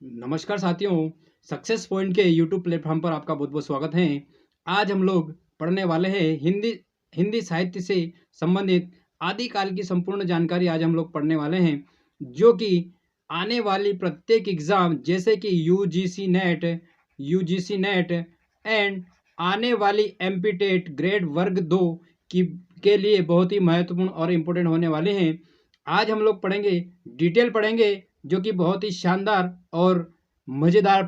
नमस्कार साथियों, success point के यूट्यूब प्लेटफॉर्म पर आपका बहुत बहुत स्वागत है। आज हम लोग पढ़ने वाले हैं हिंदी हिंदी साहित्य से संबंधित आदिकाल की संपूर्ण जानकारी। आज हम लोग पढ़ने वाले हैं जो कि आने वाली प्रत्येक एग्जाम जैसे कि यूजीसी नेट एंड आने वाली एमपी टेट ग्रेड वर्ग 2 की के लिए बहुत ही महत्वपूर्ण और इम्पोर्टेंट होने वाले हैं। आज हम लोग पढ़ेंगे, डिटेल पढ़ेंगे, जो कि बहुत ही शानदार और मज़ेदार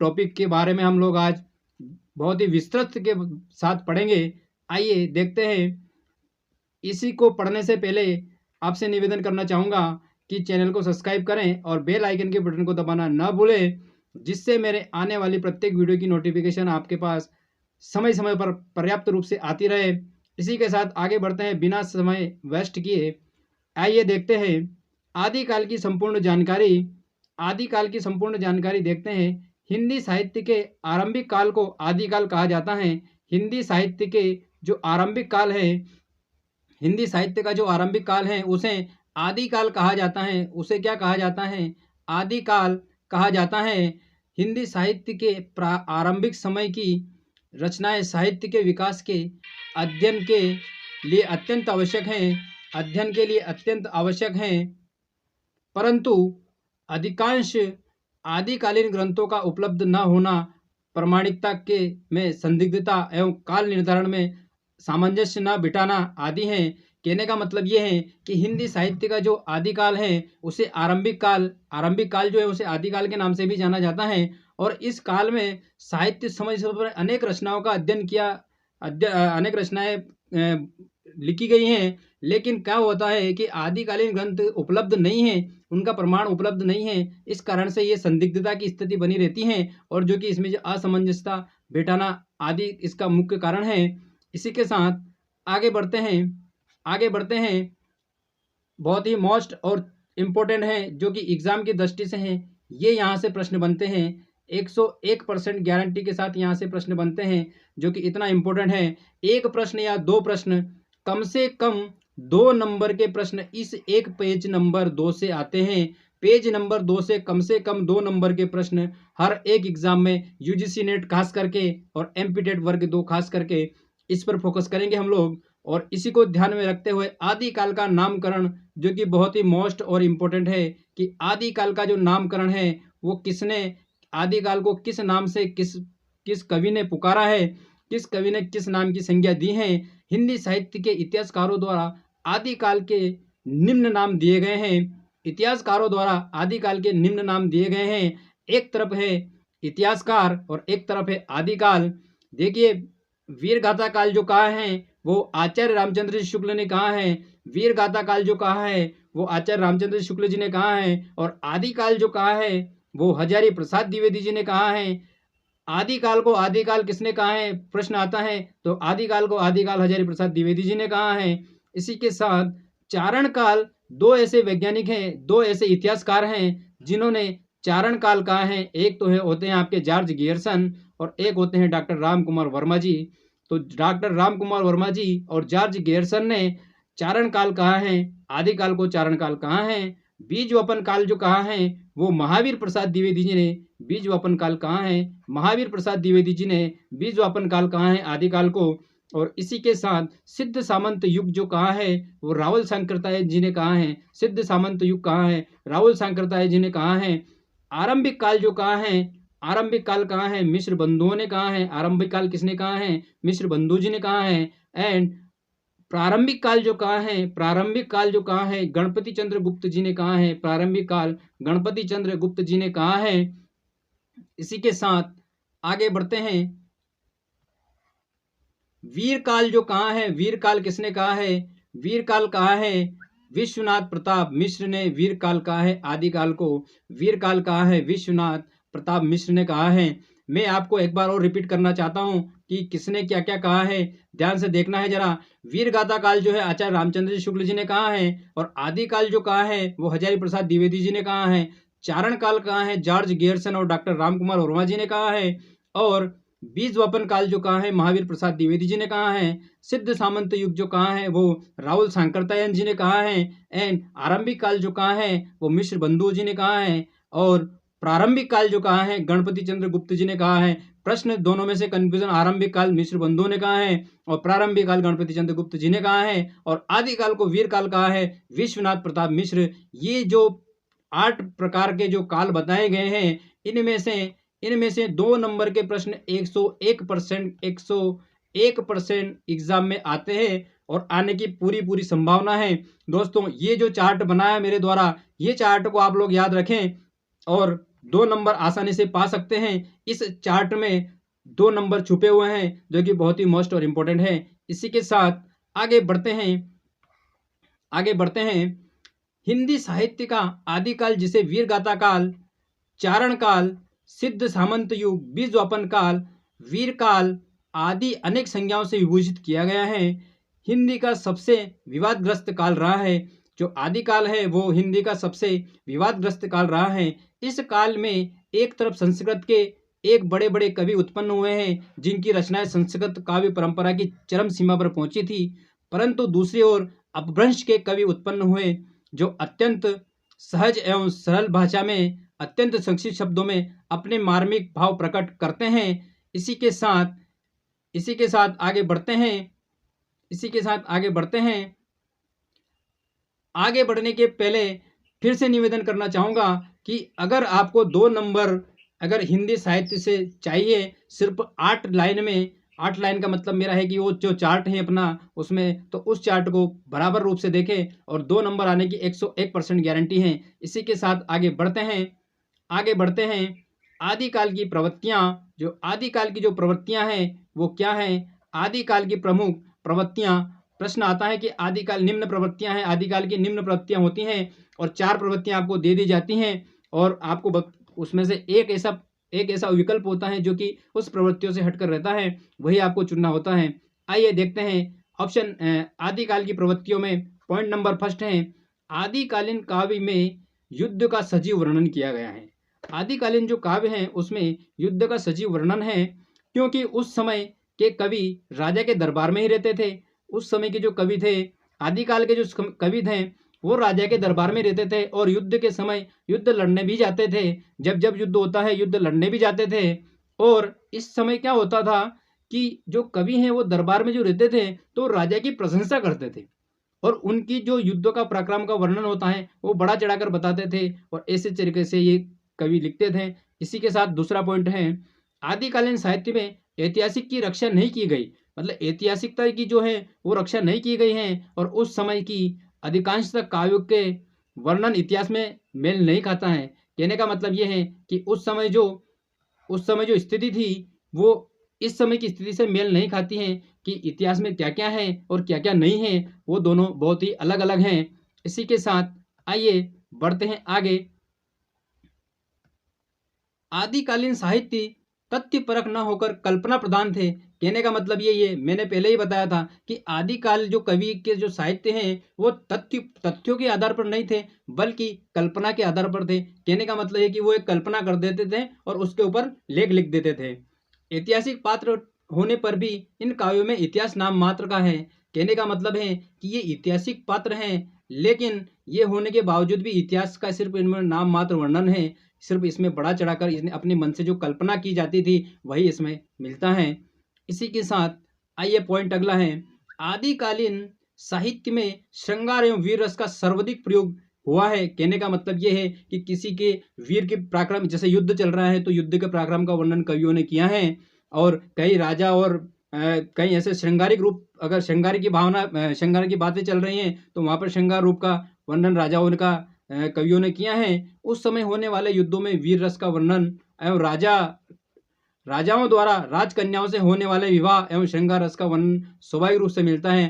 टॉपिक के बारे में हम लोग आज बहुत ही विस्तृत के साथ पढ़ेंगे। आइए देखते हैं। इसी को पढ़ने से पहले आपसे निवेदन करना चाहूँगा कि चैनल को सब्सक्राइब करें और बेल आइकन के बटन को दबाना न भूलें, जिससे मेरे आने वाली प्रत्येक वीडियो की नोटिफिकेशन आपके पास समय समय पर पर्याप्त रूप से आती रहे। इसी के साथ आगे बढ़ते हैं बिना समय वेस्ट किए। आइए देखते हैं आदिकाल की संपूर्ण जानकारी। आदिकाल की संपूर्ण जानकारी देखते हैं। हिंदी साहित्य के आरंभिक काल को आदिकाल कहा जाता है। हिंदी साहित्य के जो आरंभिक काल है, हिंदी साहित्य का जो आरंभिक काल है उसे आदिकाल कहा जाता है। उसे क्या कहा जाता है? आदिकाल कहा जाता है। हिंदी साहित्य के आरंभिक समय की रचनाएं साहित्य के विकास के अध्ययन के लिए अत्यंत आवश्यक हैं, अध्ययन के लिए अत्यंत आवश्यक हैं, परंतु अधिकांश आदिकालीन ग्रंथों का उपलब्ध न होना प्रामाणिकता के में संदिग्धता एवं काल निर्धारण में सामंजस्य न बिठाना आदि हैं। कहने का मतलब ये है कि हिंदी साहित्य का जो आदिकाल है उसे आरंभिक काल जो है उसे आदिकाल के नाम से भी जाना जाता है। और इस काल में साहित्य समय समय पर अनेक रचनाओं का अध्ययन किया, अनेक रचनाएं लिखी गई हैं। लेकिन क्या होता है कि आदिकालीन ग्रंथ उपलब्ध नहीं है, उनका प्रमाण उपलब्ध नहीं है। इस कारण से ये संदिग्धता की स्थिति बनी रहती है और जो कि इसमें जो असमंजसता बिठाना आदि इसका मुख्य कारण है। इसी के साथ आगे बढ़ते हैं। बहुत ही मोस्ट और इम्पोर्टेंट है जो कि एग्जाम की दृष्टि से हैं। ये यहाँ से प्रश्न बनते हैं 101% गारंटी के साथ यहाँ से प्रश्न बनते हैं, जो कि इतना इम्पोर्टेंट है। एक प्रश्न या दो प्रश्न, कम से कम 2 नंबर के प्रश्न इस एक पेज नंबर 2 से आते हैं। पेज नंबर 2 से कम 2 नंबर के प्रश्न हर एक एग्जाम में यूजीसी नेट खास करके और एमपी टेट वर्ग 2 खास करके इस पर फोकस करेंगे हम लोग। और इसी को ध्यान में रखते हुए आदिकाल का नामकरण, जो कि बहुत ही मोस्ट और इम्पोर्टेंट है कि आदिकाल का जो नामकरण है वो किसने, आदिकाल को किस नाम से किस कवि ने पुकारा है, किस कवि ने किस नाम की संज्ञा दी है। हिंदी साहित्य के इतिहासकारों द्वारा आदिकाल के निम्न नाम दिए गए हैं। इतिहासकारों द्वारा आदिकाल के निम्न नाम दिए गए हैं। एक तरफ है इतिहासकार और एक तरफ है आदिकाल। देखिए, वीर गाथा काल जो कहा है वो आचार्य रामचंद्र जी शुक्ल ने कहा है। वीर गाथा काल जो कहा है वो आचार्य रामचंद्र शुक्ल जी ने कहा है। और आदिकाल जो कहा है वो हजारी प्रसाद द्विवेदी जी ने कहा है। आदिकाल को आदिकाल किसने कहा है प्रश्न आता है, तो आदिकाल को आदिकाल हजारी प्रसाद द्विवेदी जी ने कहा है। इसी के साथ चारण काल, दो ऐसे वैज्ञानिक हैं, दो ऐसे इतिहासकार हैं जिन्होंने चारण काल कहा है। एक तो होते हैं आपके जॉर्ज गियर्सन और एक होते हैं डॉक्टर राम कुमार वर्मा जी। तो डॉक्टर राम कुमार वर्मा जी और जॉर्ज गियर्सन ने चारण काल कहा है, आदिकाल को चारण काल कहा है। बीज वपन काल जो कहा है वो महावीर प्रसाद द्विवेदी जी ने बीज वपन काल कहा है। महावीर प्रसाद द्विवेदी जी ने बीज वपन काल कहा है आदिकाल को। और इसी के साथ सिद्ध सामंत युग जो कहा है वो राहुल सांकृत्याय जी ने कहा है। सिद्ध सामंत युग कहा है, राहुल सांकृत्याय जी ने कहा है। आरंभिक काल जो कहा है, आरंभिक काल कहा है मिश्र बंधुओं ने कहा है। आरंभिक काल किसने कहा है? मिश्र बंधु जी ने कहा है। एंड प्रारंभिक काल जो कहा है, प्रारंभिक काल जो कहा है गणपति चंद्र गुप्त जी ने कहा है। प्रारंभिक काल गणपति चंद्र गुप्त जी ने कहा है। इसी के साथ आगे बढ़ते हैं। वीर काल जो कहा है, वीर काल किसने कहा है? वीर काल कहा है विश्वनाथ प्रताप मिश्र ने वीर काल कहा है आदिकाल को। वीर काल कहा है विश्वनाथ प्रताप मिश्र ने कहा है। मैं आपको एक बार और रिपीट करना चाहता हूं कि किसने क्या क्या कहा है, ध्यान से देखना है जरा। वीर गाथा काल जो है आचार्य रामचंद्र शुक्ल जी ने कहा है और आदिकाल जो कहा है वो हजारी प्रसाद द्विवेदी जी ने कहा है। चारण काल कहा है जॉर्ज गियर्सन और डॉक्टर राम कुमार वर्मा जी ने कहा है। और बीज वपन काल जो कहा है महावीर प्रसाद द्विवेदी जी ने कहा है। सिद्ध सामंत युग जो कहा है वो राहुल सांकृत्यायन जी ने कहा है। एंड आरंभिक काल जो कहा है वो मिश्र बंधु जी ने कहा है। और प्रारंभिक काल जो कहा है गणपति चंद्र गुप्त जी ने कहा है। प्रश्न दोनों में से कंफ्यूजन, आरंभिक काल मिश्र बंधुओं ने कहा है और प्रारंभिक काल गणपति चंद्र गुप्त जी ने कहा है और आदि काल को वीर काल कहा है विश्वनाथ प्रताप मिश्र। ये जो 8 प्रकार के जो काल बताए गए हैं इनमें से 2 नंबर के प्रश्न 101% एग्जाम में आते हैं और आने की पूरी संभावना है। दोस्तों ये जो चार्ट बनाया मेरे द्वारा, ये चार्ट को आप लोग याद रखें और 2 नंबर आसानी से पा सकते हैं। इस चार्ट में 2 नंबर छुपे हुए हैं जो कि बहुत ही मोस्ट और इम्पोर्टेंट है। इसी के साथ आगे बढ़ते हैं। हिंदी साहित्य का आदिकाल जिसे वीर गाथा काल, चारण काल, सिद्ध सामंत युग, बीजवापन काल, वीर काल आदि अनेक संज्ञाओं से विभूषित किया गया है। हिंदी का सबसे विवादग्रस्त काल रहा है। जो आदिकाल है वो हिंदी का सबसे विवादग्रस्त काल रहा है। इस काल में एक तरफ संस्कृत के एक बड़े बड़े कवि उत्पन्न हुए हैं जिनकी रचनाएं संस्कृत काव्य परंपरा की चरम सीमा पर पहुंची थी, परंतु दूसरी ओर अपभ्रंश के कवि उत्पन्न हुए जो अत्यंत सहज एवं सरल भाषा में अत्यंत संक्षिप्त शब्दों में अपने मार्मिक भाव प्रकट करते हैं। इसी के साथ आगे बढ़ते हैं। आगे बढ़ने के पहले फिर से निवेदन करना चाहूँगा कि अगर आपको 2 नंबर अगर हिंदी साहित्य से चाहिए सिर्फ 8 लाइन में, 8 लाइन का मतलब मेरा है कि वो जो चार्ट है अपना उसमें, तो उस चार्ट को बराबर रूप से देखें और 2 नंबर आने की 101% गारंटी है। इसी के साथ आगे बढ़ते हैं। आदिकाल की प्रवृत्तियां हैं वो क्या हैं? आदिकाल की प्रमुख प्रवृत्तियां, प्रश्न आता है कि आदिकाल निम्न प्रवृत्तियां हैं, आदिकाल की निम्न प्रवृत्तियां होती हैं और 4 प्रवृत्तियां आपको दे दी जाती हैं और आपको उसमें से एक ऐसा विकल्प होता है जो कि उस प्रवृत्तियों से हटकर रहता है, वही आपको चुनना होता है। आइए देखते हैं ऑप्शन आदिकाल की प्रवृत्तियों में। पॉइंट नंबर फर्स्ट है, आदिकालीन काव्य में युद्ध का सजीव वर्णन किया गया है। आदिकालीन जो काव्य हैं उसमें युद्ध का सजीव वर्णन है, क्योंकि उस समय के कवि राजा के दरबार में ही रहते थे। उस समय के जो कवि थे, आदिकाल के जो कवि थे वो राजा के दरबार में रहते थे और युद्ध के समय युद्ध लड़ने भी जाते थे। जब युद्ध होता है युद्ध लड़ने भी जाते थे। और इस समय क्या होता था कि जो कवि हैं वो दरबार में जो रहते थे तो राजा की प्रशंसा करते थे और उनकी जो युद्धों का पराक्रम का वर्णन होता है वो बड़ा चढ़ाकर बताते थे और ऐसे तरीके से ये कवि लिखते थे। इसी के साथ दूसरा पॉइंट है, आदिकालीन साहित्य में ऐतिहासिक की रक्षा नहीं की गई, मतलब ऐतिहासिकता की जो है वो रक्षा नहीं की गई है और उस समय की अधिकांशतः काव्यों के वर्णन इतिहास में मेल नहीं खाता है। कहने का मतलब ये है कि उस समय जो स्थिति थी वो इस समय की स्थिति से मेल नहीं खाती है कि इतिहास में क्या क्या है और क्या क्या नहीं है, वो दोनों बहुत ही अलग अलग हैं। इसी के साथ आइए बढ़ते हैं आगे। आदिकालीन साहित्य तथ्यपरक न होकर कल्पना प्रधान थे। कहने का मतलब ये मैंने पहले ही बताया था कि आदिकाल जो कवि के जो साहित्य हैं वो तथ्यों के आधार पर नहीं थे बल्कि कल्पना के आधार पर थे। कहने का मतलब है कि वो एक कल्पना कर देते थे और उसके ऊपर लेख लिख देते थे। ऐतिहासिक पात्र होने पर भी इन काव्यों में इतिहास नाम मात्र का है। कहने का मतलब है कि ये ऐतिहासिक पात्र हैं, लेकिन ये होने के बावजूद भी इतिहास का सिर्फ इनमें नाम मात्र वर्णन है। सिर्फ इसमें बड़ा चढ़ाकर इसने अपने मन से जो कल्पना की जाती थी वही इसमें मिलता है। इसी के साथ आइए पॉइंट अगला है, आदिकालीन साहित्य में श्रृंगार एवं वीर रस का सर्वाधिक प्रयोग हुआ है। कहने का मतलब ये है कि किसी के वीर के पराक्रम, जैसे युद्ध चल रहा है तो युद्ध के पराक्रम का वर्णन कवियों ने किया है और कई राजा और कई ऐसे श्रृंगारिक रूप, अगर श्रृंगार की बातें चल रही हैं तो वहाँ पर श्रृंगार रूप का वर्णन राजाओं का कवियों ने किया है। उस समय होने वाले युद्धों में वीर रस का वर्णन एवं राजाओं द्वारा राजकन्याओं से होने वाले विवाह एवं श्रृंगार रस का वर्णन स्वाभाविक रूप से मिलता है।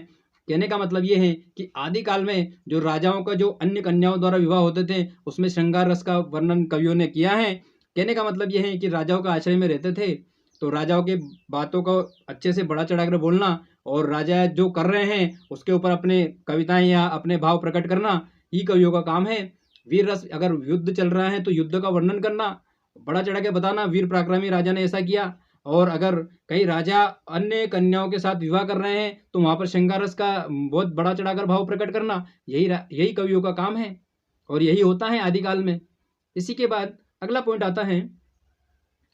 कहने का मतलब ये है कि आदिकाल में जो राजाओं का जो अन्य कन्याओं द्वारा विवाह होते थे उसमें श्रृंगार रस का वर्णन कवियों ने किया है। कहने का मतलब ये है कि राजाओं का आश्रय में रहते थे तो राजाओं के बातों को अच्छे से बढ़ा चढ़ा कर बोलना और राजा जो कर रहे हैं उसके ऊपर अपने कविताएं या अपने भाव प्रकट करना ही कवियों का काम है। वीर रस, अगर युद्ध चल रहा है तो युद्ध का वर्णन करना, बड़ा चढ़ा के बताना वीर पराक्रमी राजा ने ऐसा किया। और अगर कई राजा अन्य कन्याओं के साथ विवाह कर रहे हैं तो वहाँ पर श्रृंगार रस का बहुत बड़ा चढ़ाकर भाव प्रकट करना, यही कवियों का काम है और यही होता है आदिकाल में। इसी के बाद अगला पॉइंट आता है,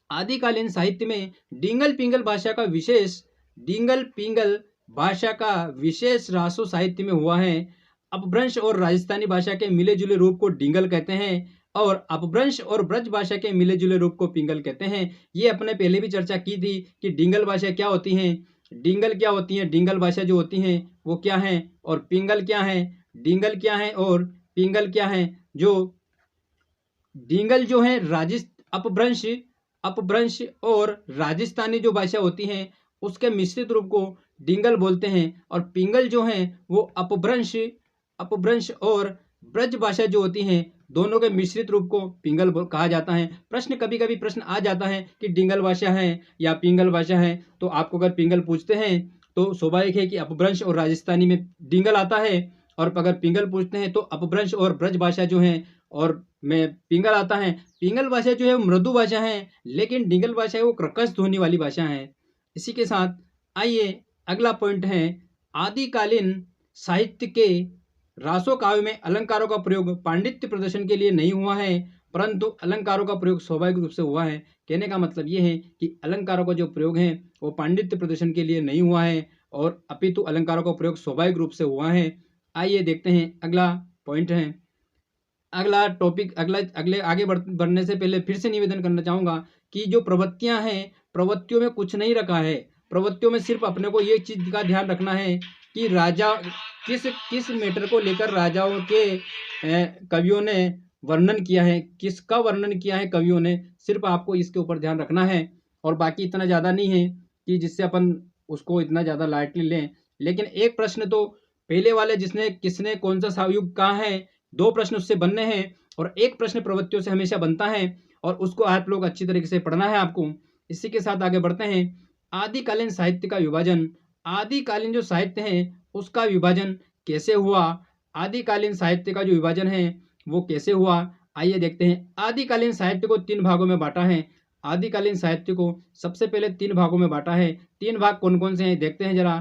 आदिकालीन साहित्य में डिंगल पिंगल भाषा का विशेष रासो साहित्य में हुआ है। अपभ्रंश और राजस्थानी भाषा के मिले जुले रूप को डिंगल कहते हैं और अपभ्रंश और ब्रज भाषा के मिले जुले रूप को पिंगल कहते हैं। ये अपने पहले भी चर्चा की थी कि डिंगल भाषा क्या होती है, डिंगल क्या होती है, डिंगल भाषा जो होती है वो क्या है और पिंगल क्या है, डिंगल क्या है और पिंगल क्या है। जो डिंगल जो है अपभ्रंश और राजस्थानी जो भाषा होती है उसके मिश्रित रूप को डिंगल बोलते हैं और पिंगल जो है वो अपभ्रंश और ब्रज भाषा जो होती हैं दोनों के मिश्रित रूप को पिंगल कहा जाता है। कभी कभी प्रश्न आ जाता है कि डिंगल भाषा है या पिंगल भाषा है, तो आपको अगर पिंगल पूछते हैं तो स्वाभाविक है कि अपभ्रंश और राजस्थानी में डिंगल आता है और अगर पिंगल पूछते हैं तो अपभ्रंश और ब्रज भाषा जो है और में पिंगल आता है। पिंगल भाषा जो है मृदु भाषा है, लेकिन डिंगल भाषा है वो कर्कश ध्वनि वाली भाषा है। इसी के साथ आइए अगला पॉइंट है, आदिकालीन साहित्य के रासो काव्य में अलंकारों का प्रयोग पांडित्य प्रदर्शन के लिए नहीं हुआ है, परंतु अलंकारों का प्रयोग स्वाभाविक रूप से हुआ है। कहने का मतलब ये है कि अलंकारों का जो प्रयोग है वो पांडित्य प्रदर्शन के लिए नहीं हुआ है और अपितु अलंकारों का प्रयोग स्वाभाविक रूप से हुआ है। आइए देखते हैं अगला पॉइंट है। अगला टॉपिक अगले आगे बढ़ने से पहले फिर से निवेदन करना चाहूँगा कि जो प्रवृत्तियाँ हैं, प्रवृत्तियों में कुछ नहीं रखा है। प्रवृत्तियों में सिर्फ अपने को ये चीज़ का ध्यान रखना है कि राजा किस मैटर को लेकर राजाओं के कवियों ने वर्णन किया है, किसका वर्णन किया है कवियों ने, सिर्फ आपको इसके ऊपर ध्यान रखना है और बाकी इतना ज़्यादा नहीं है कि जिससे अपन उसको इतना ज़्यादा लाइटली लें। लेकिन एक प्रश्न तो पहले वाले किसने कौन सा युग कहा है, 2 प्रश्न उससे बनने हैं और एक प्रश्न प्रवृत्तियों से हमेशा बनता है और उसको आप लोग अच्छी तरीके से पढ़ना है आपको। इसी के साथ आगे बढ़ते हैं, आदिकालीन साहित्य का विभाजन। आदिकालीन जो साहित्य है उसका विभाजन कैसे हुआ, आदिकालीन साहित्य का जो विभाजन है वो कैसे हुआ, आइए देखते हैं। आदिकालीन साहित्य को 3 भागों में बांटा है। आदिकालीन साहित्य को सबसे पहले 3 भागों में बांटा है। 3 भाग कौन कौन से हैं देखते हैं जरा।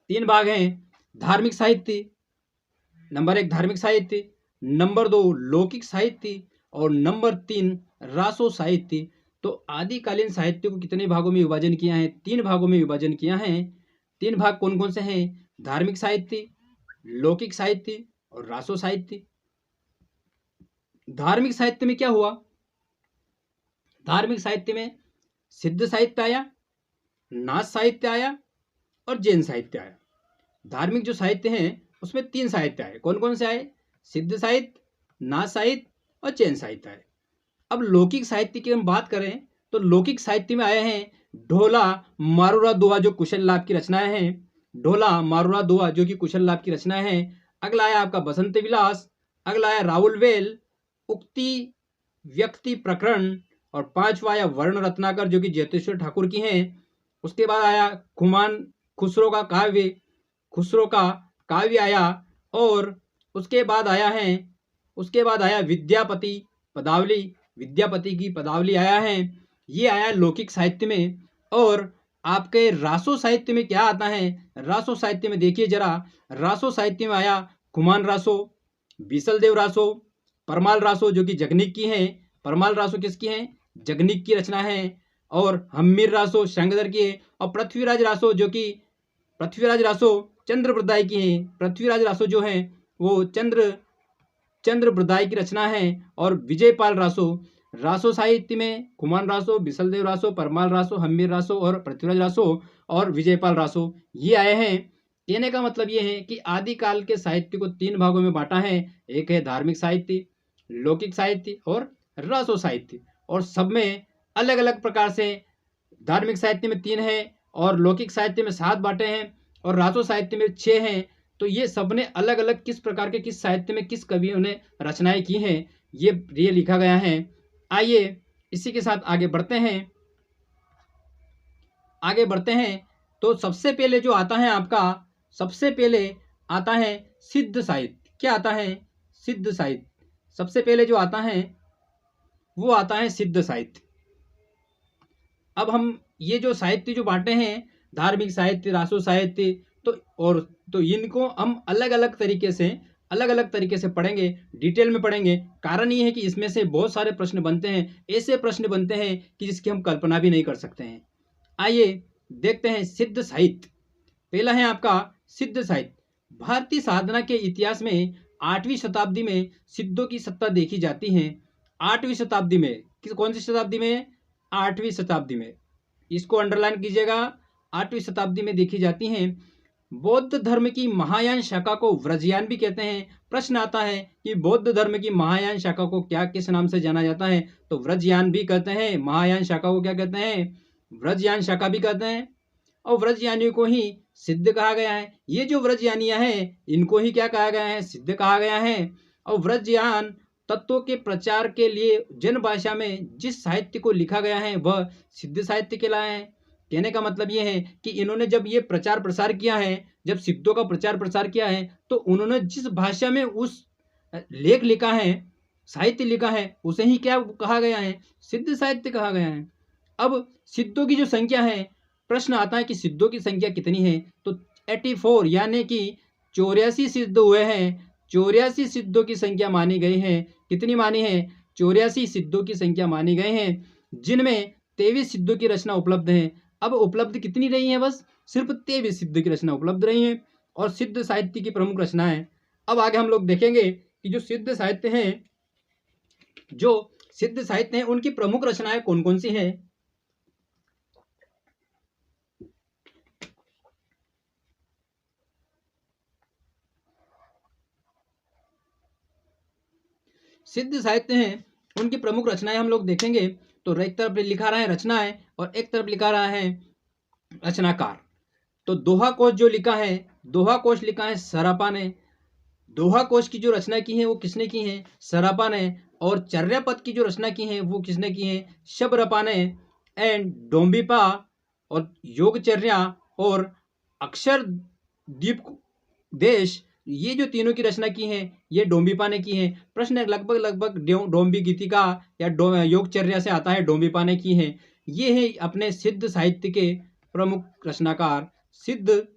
3 भाग हैं, धार्मिक साहित्य, नंबर 1 धार्मिक साहित्य, नंबर 2 लौकिक साहित्य और नंबर 3 रासो साहित्य। तो आदिकालीन साहित्य को कितने भागों में विभाजन किया है, 3 भागों में विभाजन किया है। 3 भाग कौन कौन से हैं, धार्मिक साहित्य, लौकिक साहित्य और रासो साहित्य। धार्मिक साहित्य में क्या हुआ, धार्मिक साहित्य में सिद्ध साहित्य आया, नाथ साहित्य आया और जैन साहित्य आया। धार्मिक जो साहित्य हैं उसमें 3 साहित्य आए, कौन कौन से आए, सिद्ध साहित्य, नाथ साहित्य और जैन साहित्य आए। अब लौकिक साहित्य की हम बात करें तो लौकिक साहित्य में आए हैं ढोला मारुरा दोहा जो कुशल लाभ की रचनाएं हैं, ढोला मारुरा दोहा जो कि कुशल लाभ की रचनाएं हैं। अगला आया आपका बसंत विलास, अगला आया राहुल वेल उक्ति व्यक्ति प्रकरण और 5वां आया वर्ण रत्नाकर जो कि जयतेश्वर ठाकुर की हैं। उसके बाद आया खुसरो का काव्य आया और उसके बाद आया विद्यापति की पदावली आया है। ये आया लौकिक साहित्य में। और आपके रासो साहित्य में क्या आता है, रासो साहित्य में देखिए जरा, रासो साहित्य में आया खुमान रासो, बीसल देव रासो, परमाल रासो जो कि जगनिक की हैं। परमाल रासो किसकी हैं, जगनिक की रचना है। और हम्मीर रासो शंगदर की है और पृथ्वीराज रासो चंद्रप्रदाय की हैं। पृथ्वीराज रासो जो हैं वो चंद्रप्रदाय की रचना है। और विजयपाल रासो साहित्य में खुमान रासो, बिसलदेव रासो, परमाल रासो, हम्मीर रासो और पृथ्वीराज रासो और विजयपाल रासो ये आए हैं। कहने का मतलब ये है कि आदिकाल के साहित्य को 3 भागों में बांटा है, एक है धार्मिक साहित्य, लौकिक साहित्य और रासो साहित्य। और सब में अलग अलग प्रकार से धार्मिक साहित्य में 3 है और लौकिक साहित्य में 7 बांटे हैं और रासो साहित्य में 6 हैं। तो ये सब ने अलग अलग किस प्रकार के किस साहित्य में किस कवियों ने रचनाएं की हैं ये लिखा गया है। आइए इसी के साथ आगे बढ़ते हैं। तो सबसे पहले जो आता है आपका, सबसे पहले आता है सिद्ध साहित्य। क्या आता है, सिद्ध साहित्य। सबसे पहले जो आता है वो आता है सिद्ध साहित्य। अब हम ये जो साहित्य जो बांटे हैं, धार्मिक साहित्य, रासो साहित्य, तो इनको हम अलग अलग तरीके से अलग अलग तरीके से पढ़ेंगे, डिटेल में पढ़ेंगे। कारण ये है कि इसमें से बहुत सारे प्रश्न बनते हैं, ऐसे प्रश्न बनते हैं कि जिसकी हम कल्पना भी नहीं कर सकते हैं। आइए देखते हैं सिद्ध साहित्य। पहला है आपका सिद्ध साहित्य। भारतीय साधना के इतिहास में 8वीं शताब्दी में सिद्धों की सत्ता देखी जाती है। 8वीं शताब्दी में, कौन सी शताब्दी में? 8वीं शताब्दी में। इसको अंडरलाइन कीजिएगा, 8वीं शताब्दी में देखी जाती हैं। बौद्ध धर्म की महायान शाखा को व्रजयान भी कहते हैं। प्रश्न आता है कि बौद्ध धर्म की महायान शाखा को क्या किस नाम से जाना जाता है? तो व्रजयान भी कहते हैं। महायान शाखा को क्या कहते हैं? व्रजयान शाखा भी कहते हैं। और व्रजयानियों को ही सिद्ध कहा गया है। ये जो व्रजयानियां हैं इनको ही क्या कहा गया है? सिद्ध कहा गया है। और व्रजयान तत्वों के प्रचार के लिए जन भाषा में जिस साहित्य को लिखा गया है वह सिद्ध साहित्य कहलाया है। कहने का मतलब ये है कि इन्होंने जब ये प्रचार प्रसार किया है, जब सिद्धों का प्रचार प्रसार किया है, तो उन्होंने जिस भाषा में उस लेख लिखा है, साहित्य लिखा है, उसे ही क्या कहा गया है? सिद्ध साहित्य कहा गया है। अब सिद्धों की जो संख्या है, प्रश्न आता है कि सिद्धों की संख्या कितनी है? तो 84 यानी कि 84 सिद्ध हुए हैं। 84 सिद्धों की संख्या मानी गई है। कितनी मानी है? 84 सिद्धों की संख्या मानी गई है, जिनमें 23 सिद्धों की रचना उपलब्ध है। अब उपलब्ध कितनी रही है? बस सिर्फ 23 सिद्ध की रचना उपलब्ध रही है और सिद्ध साहित्य की प्रमुख रचनाएं। अब आगे हम लोग देखेंगे कि जो सिद्ध साहित्य हैं, उनकी प्रमुख रचनाएं कौन कौन सी हैं। सिद्ध साहित्य हैं, उनकी प्रमुख रचनाएं हम लोग देखेंगे। तो एक तरफ लिखा रहा है रचनाएं और एक तरफ लिखा रहा है रचनाकार। तो दोहा कोश जो लिखा है, दोहा कोश लिखा है सरापा ने। दोहा कोश की जो रचना की है वो किसने की है? सरापा ने। और चर्यापद की जो रचना की है वो किसने की है? शबरपा ने। एंड डोम्बिपा और योगचर्या और अक्षर दीप देश, ये जो तीनों की रचना की है ये डोम्बिपा ने की है। प्रश्न लगभग डोम्बी गीतिका या योगचर्या से आता है, डोम्बिपा ने की है। ये है अपने सिद्ध साहित्य के प्रमुख रचनाकार। सिद्ध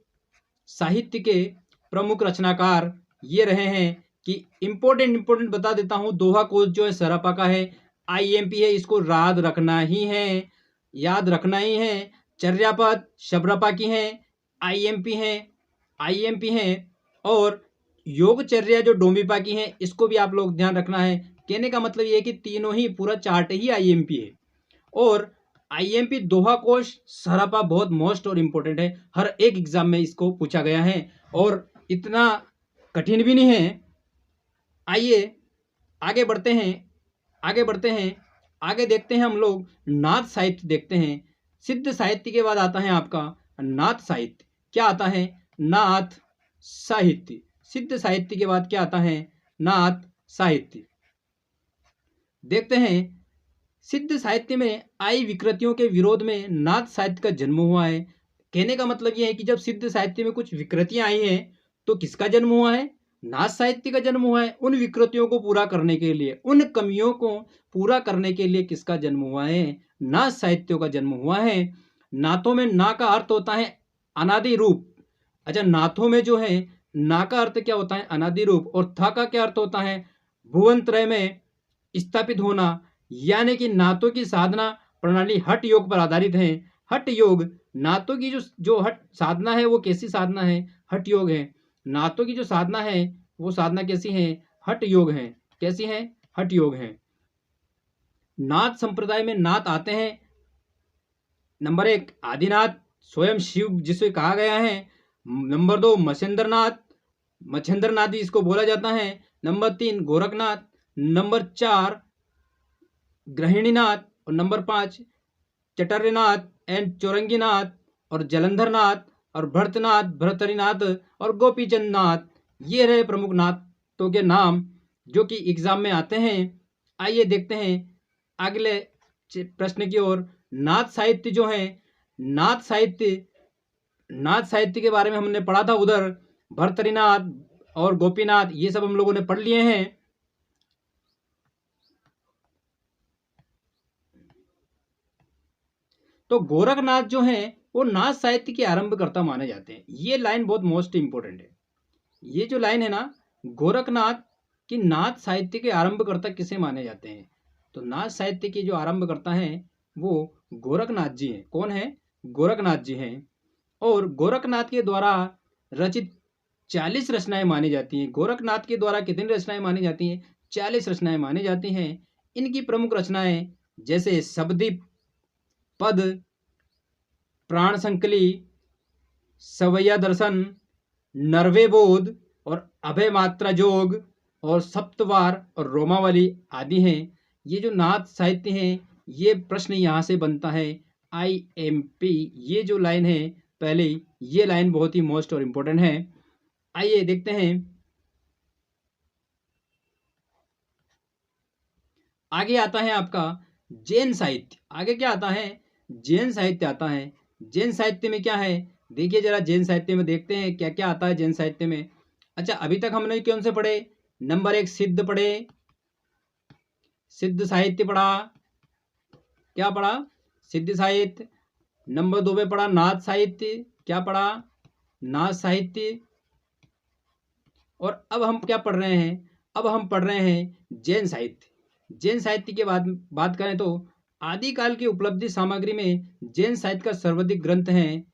साहित्य के प्रमुख रचनाकार ये रहे हैं कि इंपॉर्टेंट बता देता हूँ। दोहा कोश जो है सरापा का है, आईएमपी है, इसको याद रखना ही है, याद रखना ही है। चर्यापद शबरपा की है, आईएमपी है। और योगचर्या जो डोम्बिपा की है, इसको भी आप लोग ध्यान रखना है। कहने का मतलब ये है कि तीनों ही पूरा चार्ट ही आईएमपी है। और आईएमपी दोहा कोश सरापा बहुत मोस्ट और इम्पोर्टेंट है, हर एक एग्जाम में इसको पूछा गया है और इतना कठिन भी नहीं है। आइए आगे बढ़ते हैं, आगे देखते हैं हम लोग नाथ साहित्य देखते हैं। सिद्ध साहित्य के बाद आता है आपका नाथ साहित्य। क्या आता है? नाथ साहित्य। सिद्ध साहित्य के बाद क्या आता है? नाथ साहित्य। देखते हैं सिद्ध साहित्य में आई विकृतियों के विरोध में नाथ साहित्य का जन्म हुआ है। कहने का मतलब यह है कि जब सिद्ध साहित्य में कुछ विकृतियां आई हैं तो किसका जन्म हुआ है? नाथ साहित्य का जन्म हुआ है। उन विकृतियों को पूरा करने के लिए, उन कमियों को पूरा करने के लिए किसका जन्म हुआ है? नाथ साहित्यों का जन्म हुआ है। नाथों में ना का अर्थ होता है अनादि रूप। अच्छा, नाथों में जो है ना का अर्थ क्या होता है? अनादि रूप। और था का क्या अर्थ होता है? भुवन त्रय में स्थापित होना। यानी कि नाथों की साधना प्रणाली हठ योग पर आधारित है। हठ योग, नाथों की जो हठ साधना है वो कैसी साधना है? हठ योग है। नाथों की जो साधना है वो साधना कैसी है? हठ योग है। कैसी है? हठ योग है। नाथ संप्रदाय में नाथ आते हैं। नंबर 1 आदिनाथ, स्वयं शिव जिसे कहा गया है। नंबर 2 मच्छेंद्रनाथ भी इसको बोला जाता है। नंबर 3 गोरखनाथ। नंबर 4 गृहिणीनाथ। और नंबर 5 चटर्यनाथ एंड चौरंगीनाथ और जलंधरनाथ और भरतरीनाथ और गोपीचंद नाथ। ये रहे प्रमुख नाथों के नाम जो कि एग्जाम में आते हैं। आइए देखते हैं अगले प्रश्न की ओर। नाथ साहित्य जो है, नाथ साहित्य के बारे में हमने पढ़ा था उधर। भरतरीनाथ और गोपीनाथ ये सब हम लोगों ने पढ़ लिए हैं। तो गोरखनाथ जो है वो नाथ साहित्य के आरंभकर्ता माने जाते हैं। ये लाइन बहुत मोस्ट इंपोर्टेंट है। ये जो लाइन है ना, गोरखनाथ की नाथ साहित्य के आरंभकर्ता किसे माने जाते हैं? तो नाथ साहित्य के जो आरंभकर्ता हैं वो गोरखनाथ जी हैं। कौन है? गोरखनाथ जी हैं। और गोरखनाथ के द्वारा रचित 40 रचनाएं मानी जाती हैं। गोरखनाथ के द्वारा कितनी रचनाएं मानी जाती हैं? 40 रचनाएं मानी जाती हैं। इनकी प्रमुख रचनाएं जैसे शबदीप, पद, प्राण संकली, सवैया दर्शन, नरवे बोध और अभय मात्रा जोग और सप्तवार और रोमावली आदि हैं। ये जो नाथ साहित्य हैं, ये प्रश्न यहाँ से बनता है IMP। ये जो लाइन है पहले, ये लाइन बहुत ही मोस्ट और इम्पोर्टेंट है। आइए देखते हैं आगे आता है आपका जैन साहित्य। आगे क्या आता है? जैन साहित्य आता है। जैन साहित्य में क्या है? देखिए जरा, जैन साहित्य में देखते हैं क्या क्या आता है जैन साहित्य में। अच्छा, अभी तक हमने कौन से पढ़े? नंबर 1 सिद्ध पढ़े, सिद्ध साहित्य पढ़ा। क्या पढ़ा? सिद्ध साहित्य। नंबर 2 में पढ़ा नाथ साहित्य। क्या पढ़ा? नाथ साहित्य। और अब हम क्या पढ़ रहे हैं? अब हम पढ़ रहे हैं जैन साहित्य। जैन साहित्य के बाद बात करें तो आदिकाल की उपलब्धि सामग्री में जैन साहित्य का सर्वाधिक ग्रंथ है।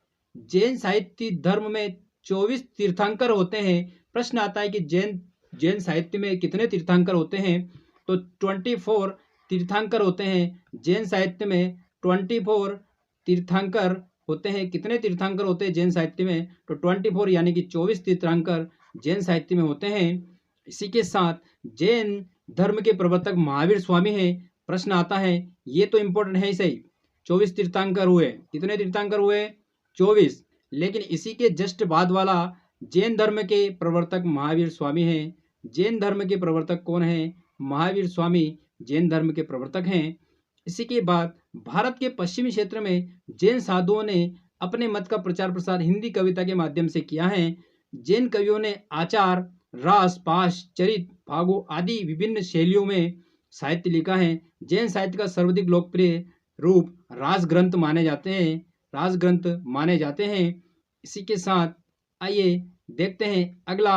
जैन साहित्य धर्म में 24 तीर्थंकर होते हैं। प्रश्न आता है कि जैन साहित्य में कितने तीर्थंकर होते हैं? तो 24 तीर्थंकर होते हैं। जैन साहित्य में 24 तीर्थंकर होते हैं। कितने तीर्थंकर होते हैं जैन साहित्य में? तो 24 यानी कि 24 तीर्थंकर जैन साहित्य में होते हैं। इसी के साथ जैन धर्म के प्रवर्तक महावीर स्वामी हैं। प्रश्न आता है, ये तो इम्पोर्टेंट है ही सही, 24 तीर्थंकर हुए। कितने तीर्थंकर हुए? 24। लेकिन इसी के जस्ट बाद वाला जैन धर्म के प्रवर्तक महावीर स्वामी हैं। जैन धर्म के प्रवर्तक कौन हैं? महावीर स्वामी जैन धर्म के प्रवर्तक हैं। इसी के बाद भारत के पश्चिमी क्षेत्र में जैन साधुओं ने अपने मत का प्रचार प्रसार हिंदी कविता के माध्यम से किया है। जैन कवियों ने आचार, रास, पाश, चरित, फागु आदि विभिन्न शैलियों में साहित्य लिखा है। जैन साहित्य का सर्वाधिक लोकप्रिय रूप रास ग्रंथ माने जाते हैं। रास ग्रंथ माने जाते हैं। इसी के साथ आइए देखते हैं अगला।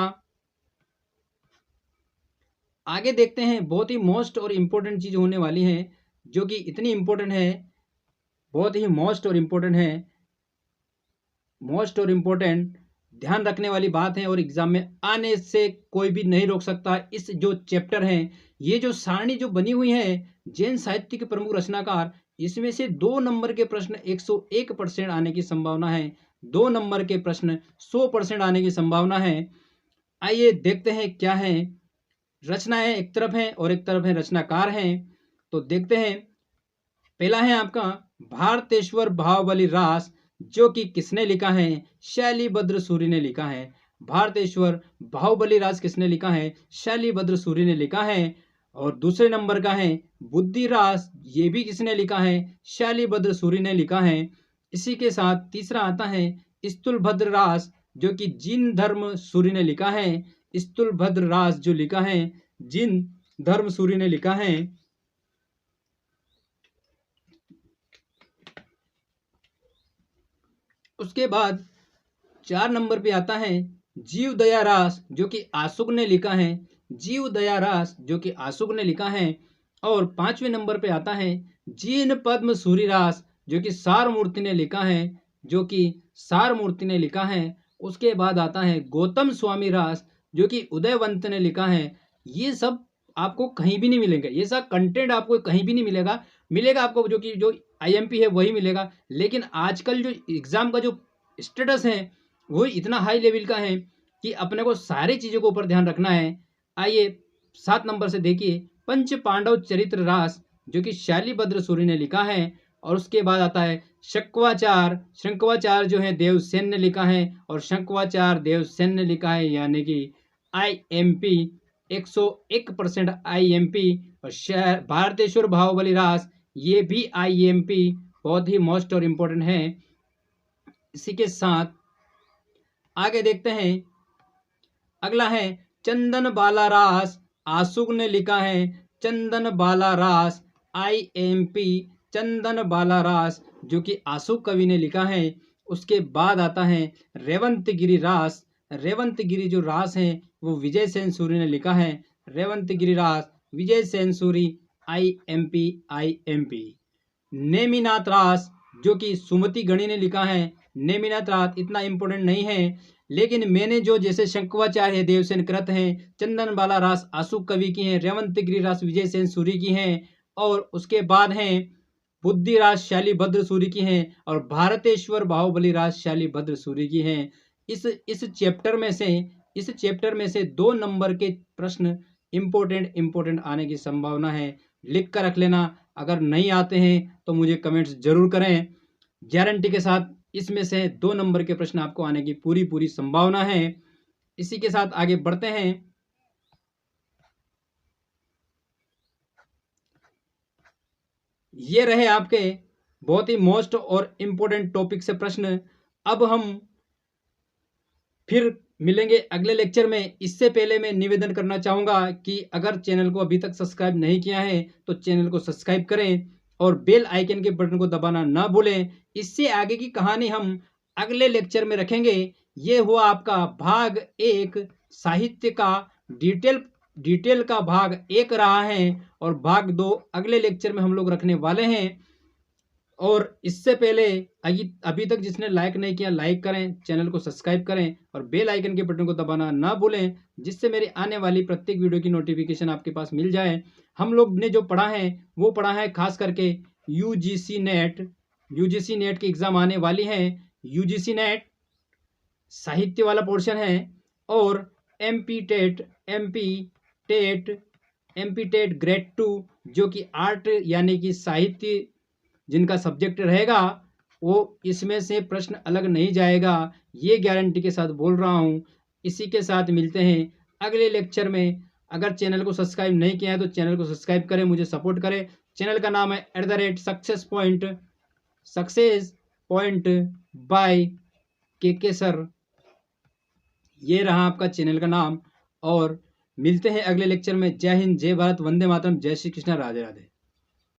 आगे देखते हैं, बहुत ही मोस्ट और इम्पोर्टेंट चीज होने वाली है, जो कि इतनी इम्पोर्टेंट है, बहुत ही मोस्ट और इम्पोर्टेंट है, मोस्ट और इम्पोर्टेंट ध्यान रखने वाली बात है और एग्जाम में आने से कोई भी नहीं रोक सकता। इस जो चैप्टर है, ये जो सारणी जो बनी हुई है जैन साहित्य के प्रमुख रचनाकार, इसमें से 2 नंबर के प्रश्न 101% आने की संभावना है। 2 नंबर के प्रश्न 100% आने की संभावना है। आइए देखते हैं क्या है। रचनाएं एक तरफ है और एक तरफ है रचनाकार हैं। तो देखते हैं, पहला है आपका भारतेश्वर बाहुबली रास, जो कि किसने लिखा है? शैलीभद्र सूरि ने लिखा है। भारतेश्वर बाहुबली रास किसने लिखा है? शैलीभद्र सूरि ने लिखा है। और दूसरे नंबर का है बुद्धि रास, ये भी किसने लिखा है? शैलीभद्र सूरि ने लिखा है। इसी के साथ तीसरा आता है स्थूलभद्र रास, जो कि जिन धर्म सूरि ने लिखा है। स्थूलभद्र रास जो लिखा है, जिन धर्म सूरि ने लिखा है। उसके बाद 4 नंबर पे आता है जीव दया रास, जो कि आशुक ने लिखा है। जीव दया रास जो कि आशुक ने लिखा है। और 5वें नंबर पे आता है जीन पद्म सूरि रास, जो कि सार मूर्ति ने लिखा है। जो कि सार मूर्ति ने लिखा है। उसके बाद आता है गौतम स्वामी रास, जो कि उदयवंत ने लिखा है। ये सब आपको कहीं भी नहीं मिलेगा, ये सब कंटेंट आपको कहीं भी नहीं मिलेगा। मिलेगा आपको जो कि जो IMP है वही मिलेगा। लेकिन आजकल जो एग्जाम का जो स्टेटस है वो इतना हाई लेवल का है कि अपने को सारी चीज़ों के ऊपर ध्यान रखना है। आइए 7 नंबर से देखिए पंच पांडव चरित्र रास, जो कि शैलीभद्र सूरि ने लिखा है। और उसके बाद आता है शंक्वाचार। शंक्वाचार जो है देवसेन ने लिखा है। और शंक्वाचार देवसेन ने लिखा है, यानी कि IMP 101% IMP। और भारतेश्वर बाहुबली रास, ये भी IMP, बहुत ही मोस्ट और इम्पोर्टेंट है। इसी के साथ आगे देखते हैं, अगला है चंदन बाला रास, आशुक ने लिखा है। चंदन बाला रास IMP, चंदन बाला रास जो कि आशुक कवि ने लिखा है। उसके बाद आता है रेवंत गिरी रास। रेवंत गिरी जो रास है वो विजय सेन सूरी ने लिखा है। रेवंत गिरिराज, विजय सेन सूरी, IMP। नेमिनाथ रास जो कि सुमति गणी ने लिखा है। नेमिनाथ रास इतना इम्पोर्टेंट नहीं है, लेकिन मैंने जो जैसे शंकवाचार्य देवसेन कृत हैं, चंदन बाला रास आशु कवि की हैं, रेवंत गिरी रास विजय सेन सूरी की हैं, और उसके बाद हैं बुद्धि राज शाली भद्र सूरी की हैं, और भारतेश्वर बाहुबली राज शाली भद्र सूरी की हैं। इस चैप्टर में से 2 नंबर के प्रश्न इम्पोर्टेंट आने की संभावना है। लिख कर रख लेना। अगर नहीं आते हैं तो मुझे कमेंट्स जरूर करें। गारंटी के साथ इसमें से 2 नंबर के प्रश्न आपको आने की पूरी संभावना है। इसी के साथ आगे बढ़ते हैं। ये रहे आपके बहुत ही मोस्ट और इम्पोर्टेंट टॉपिक से प्रश्न। अब हम फिर मिलेंगे अगले लेक्चर में। इससे पहले मैं निवेदन करना चाहूँगा कि अगर चैनल को अभी तक सब्सक्राइब नहीं किया है तो चैनल को सब्सक्राइब करें और बेल आइकन के बटन को दबाना ना भूलें। इससे आगे की कहानी हम अगले लेक्चर में रखेंगे। ये हुआ आपका भाग 1 साहित्य का डिटेल का भाग 1 रहा है, और भाग 2 अगले लेक्चर में हम लोग रखने वाले हैं। और इससे पहले अभी तक जिसने लाइक नहीं किया, लाइक करें, चैनल को सब्सक्राइब करें और बेल आइकन के बटन को दबाना ना भूलें, जिससे मेरी आने वाली प्रत्येक वीडियो की नोटिफिकेशन आपके पास मिल जाए। हम लोग ने जो पढ़ा है वो पढ़ा है खास करके यूजीसी नेट की एग्ज़ाम आने वाली है। यूजीसी नेट साहित्य वाला पोर्शन है, और एमपी टेट ग्रेड 2 जो कि आर्ट यानी कि साहित्य जिनका सब्जेक्ट रहेगा, वो इसमें से प्रश्न अलग नहीं जाएगा, ये गारंटी के साथ बोल रहा हूँ। इसी के साथ मिलते हैं अगले लेक्चर में। अगर चैनल को सब्सक्राइब नहीं किया है तो चैनल को सब्सक्राइब करें, मुझे सपोर्ट करें। चैनल का नाम है सक्सेस पॉइंट बाय के सर। ये रहा आपका चैनल का नाम, और मिलते हैं अगले लेक्चर में। जय हिंद, जय भारत, वंदे मातरम, जय श्री कृष्णा, राधे राधे।